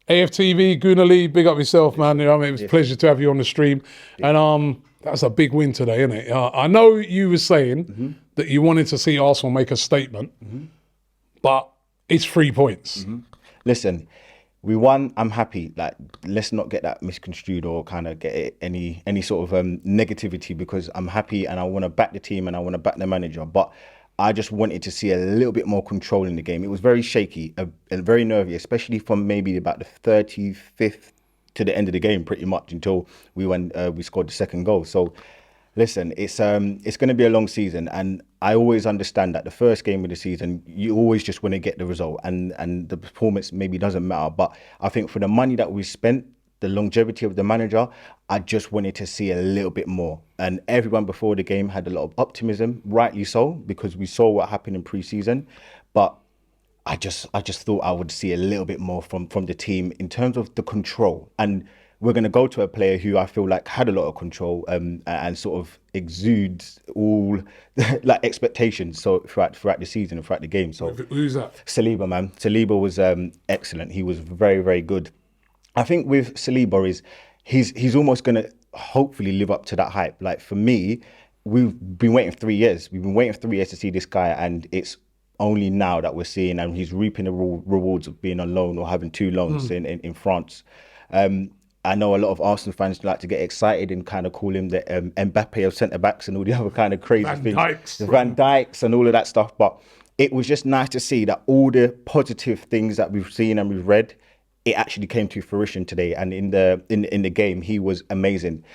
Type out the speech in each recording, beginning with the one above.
AFTV, Gooner, big up yourself, man. You know, I mean, it was a pleasure to have you on the stream. And that was a big win today, isn't it? I know you were saying that you wanted to see Arsenal make a statement, but it's 3 points. Listen, we won. I'm happy. Like, let's not get that misconstrued or kind of get any sort of negativity, because I'm happy and I want to back the team and I want to back the manager. But I just wanted to see a little bit more control in the game. It was very shaky and very nervy, especially from maybe about the 35th to the end of the game, pretty much until we scored the second goal. So, listen, it's going to be a long season, and I always understand that the first game of the season, you always just want to get the result, and the performance maybe doesn't matter. But I think for the money that we spent, the longevity of the manager, I just wanted to see a little bit more. And everyone before the game had a lot of optimism, rightly so, because we saw what happened in pre-season. But I just thought I would see a little bit more from the team in terms of the control. And we're going to go to a player who I feel like had a lot of control and sort of exudes all like expectations. So throughout the season and throughout the game. So who's that? Saliba, man. Saliba was excellent. He was very, very good. I think with Saliba is he's almost going to hopefully live up to that hype. Like, for me, we've been waiting 3 years. We've been waiting for 3 years to see this guy, and it's only now that we're seeing, and he's reaping the rewards of being on loan or having 2 loans in France. I know a lot of Arsenal fans like to get excited and kind of call him the Mbappe of centre-backs and all the other kind of crazy things. The Van Dijks and all of that stuff. But it was just nice to see that all the positive things that we've seen and we've read, it actually came to fruition today. And in the game, he was amazing.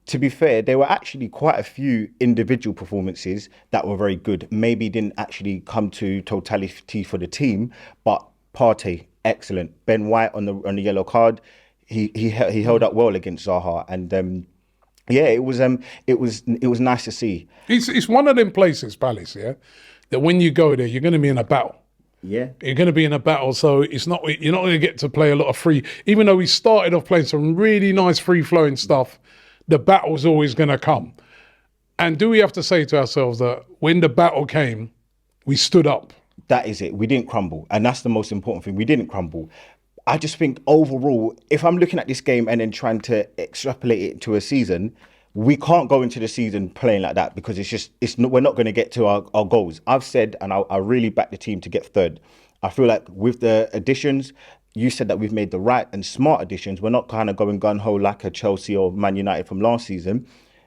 To be fair, there were actually quite a few individual performances that were very good. Maybe didn't actually come to totality for the team, but Partey, excellent. Ben White on the yellow card, he held up well against Zaha, and it was nice to see. It's one of them places, Palace, yeah, that when you go there, you're going to be in a battle. Yeah, you're going to be in a battle, so you're not going to get to play a lot of free. Even though we started off playing some really nice free-flowing stuff, the battle's always going to come. And do we have to say to ourselves that when the battle came, we stood up? That is it. We didn't crumble, and that's the most important thing. We didn't crumble. I just think overall, if I'm looking at this game and then trying to extrapolate it to a season, we can't go into the season playing like that, because we're not going to get to our goals. I've said, and I really back the team to get third. I feel like with the additions, you said that we've made the right and smart additions. We're not kind of going gun-ho like a Chelsea or Man United from last season.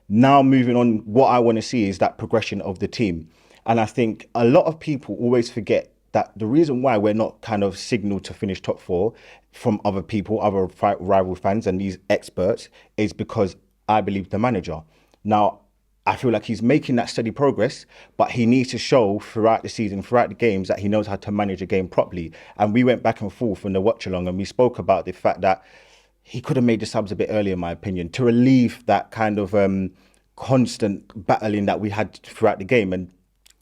Now moving on, what I want to see is that progression of the team. And I think a lot of people always forget that the reason why we're not kind of signalled to finish top 4 from other people, other rival fans and these experts, is because I believe the manager. Now, I feel like he's making that steady progress, but he needs to show throughout the season, throughout the games, that he knows how to manage a game properly. And we went back and forth in the watch along, and we spoke about the fact that he could have made the subs a bit earlier, in my opinion, to relieve that kind of constant battling that we had throughout the game. And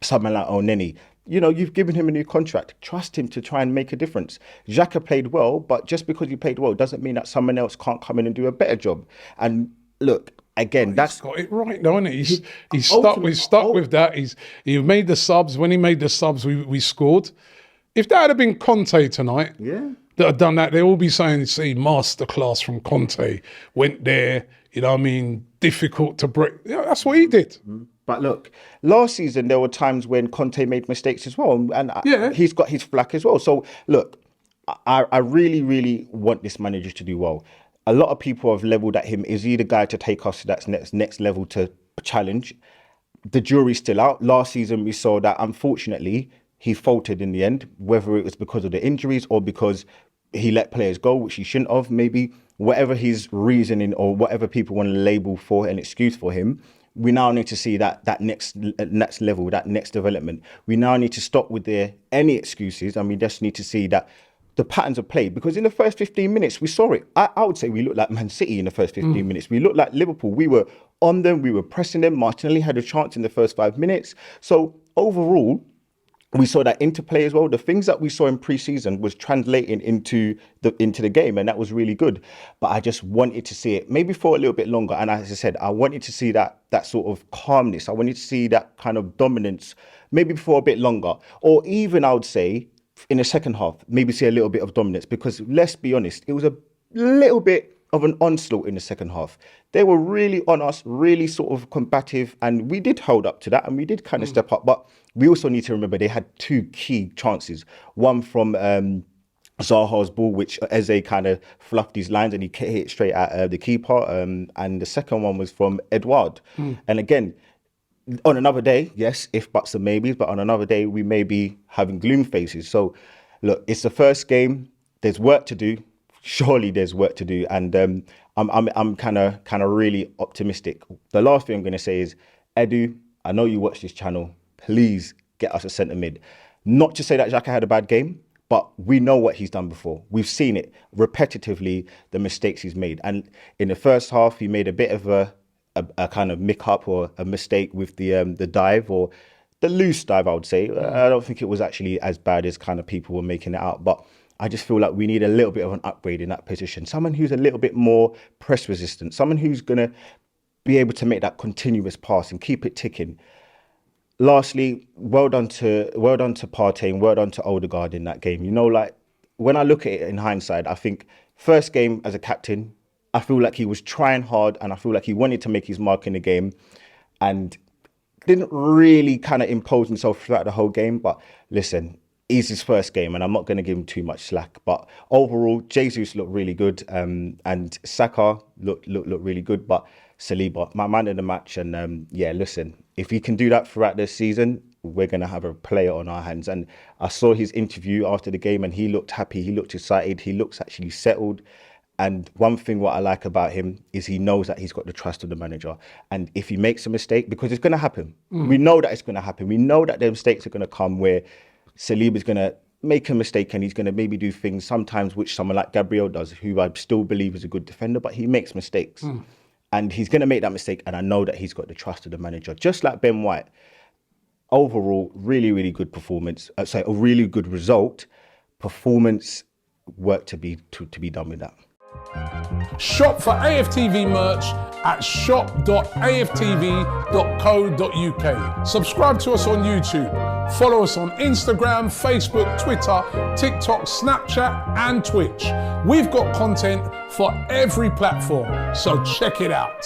someone like Oneni, you know, you've given him a new contract. Trust him to try and make a difference. Xhaka played well, but just because he played well doesn't mean that someone else can't come in and do a better job. And look, again, he's got it right, though, isn't he? He's stuck with that. He made the subs. When he made the subs, we scored. If that had been Conte tonight, that had done that, they'd all be saying, see, masterclass from Conte. Went there, you know what I mean, difficult to break. Yeah, that's what he did. But look, last season, there were times when Conte made mistakes as well. And he's got his flack as well. So, look, I really, really want this manager to do well. A lot of people have levelled at him. Is he the guy to take us to that next level to challenge? The jury's still out. Last season, we saw that, unfortunately, he faltered in the end, whether it was because of the injuries or because he let players go, which he shouldn't have. Maybe whatever his reasoning or whatever people want to label for an excuse for him, we now need to see that next level, that next development. We now need to stop with any excuses, and we just need to see that the patterns of play. Because in the first 15 minutes, we saw it. I would say we looked like Man City in the first 15 minutes. We looked like Liverpool. We were on them. We were pressing them. Martinelli had a chance in the first 5 minutes. So overall, we saw that interplay as well. The things that we saw in pre-season was translating into the game, and that was really good. But I just wanted to see it maybe for a little bit longer. And as I said, I wanted to see that sort of calmness. I wanted to see that kind of dominance maybe for a bit longer. Or even, I would say, in the second half, maybe see a little bit of dominance, because let's be honest, it was a little bit of an onslaught in the second half. They were really on us, really sort of combative, and we did hold up to that, and we did kind of step up. But we also need to remember they had two key chances. One from Zaha's ball, which Eze kind of fluffed his lines and he hit it straight at the keeper. And the second one was from Edouard. And again, on another day, yes, if buts and maybes, but on another day, we may be having gloom faces. So, look, it's the first game. There's work to do. Surely there's work to do. And I'm kind of really optimistic. The last thing I'm going to say is, Edu, I know you watch this channel. Please get us a centre mid. Not to say that Xhaka had a bad game, but we know what he's done before. We've seen it repetitively, the mistakes he's made. And in the first half, he made a bit of a kind of mick-up or a mistake with the dive, or the loose dive, I would say. I don't think it was actually as bad as kind of people were making it out. But I just feel like we need a little bit of an upgrade in that position. Someone who's a little bit more press resistant. Someone who's going to be able to make that continuous pass and keep it ticking. Lastly, well done to Partey and well done to Odegaard in that game. You know, like, when I look at it in hindsight, I think first game as a captain, I feel like he was trying hard and I feel like he wanted to make his mark in the game and didn't really kind of impose himself throughout the whole game. But listen, it's his first game and I'm not going to give him too much slack. But overall, Jesus looked really good and Saka looked really good. But Saliba, my man of the match. And yeah, listen, if he can do that throughout this season, we're going to have a player on our hands. And I saw his interview after the game and he looked happy. He looked excited. He looks actually settled. And one thing what I like about him is he knows that he's got the trust of the manager. And if he makes a mistake, because it's going to happen. We know that it's going to happen. We know that the mistakes are going to come where Saliba's going to make a mistake and he's going to maybe do things sometimes which someone like Gabriel does, who I still believe is a good defender, but he makes mistakes. And he's going to make that mistake. And I know that he's got the trust of the manager, just like Ben White. Overall, really, really good performance. A really good result. Performance, work to be done with that. Shop for AFTV merch at shop.aftv.co.uk. Subscribe to us on YouTube. Follow us on Instagram, Facebook, Twitter, TikTok, Snapchat, and Twitch. We've got content for every platform, so check it out.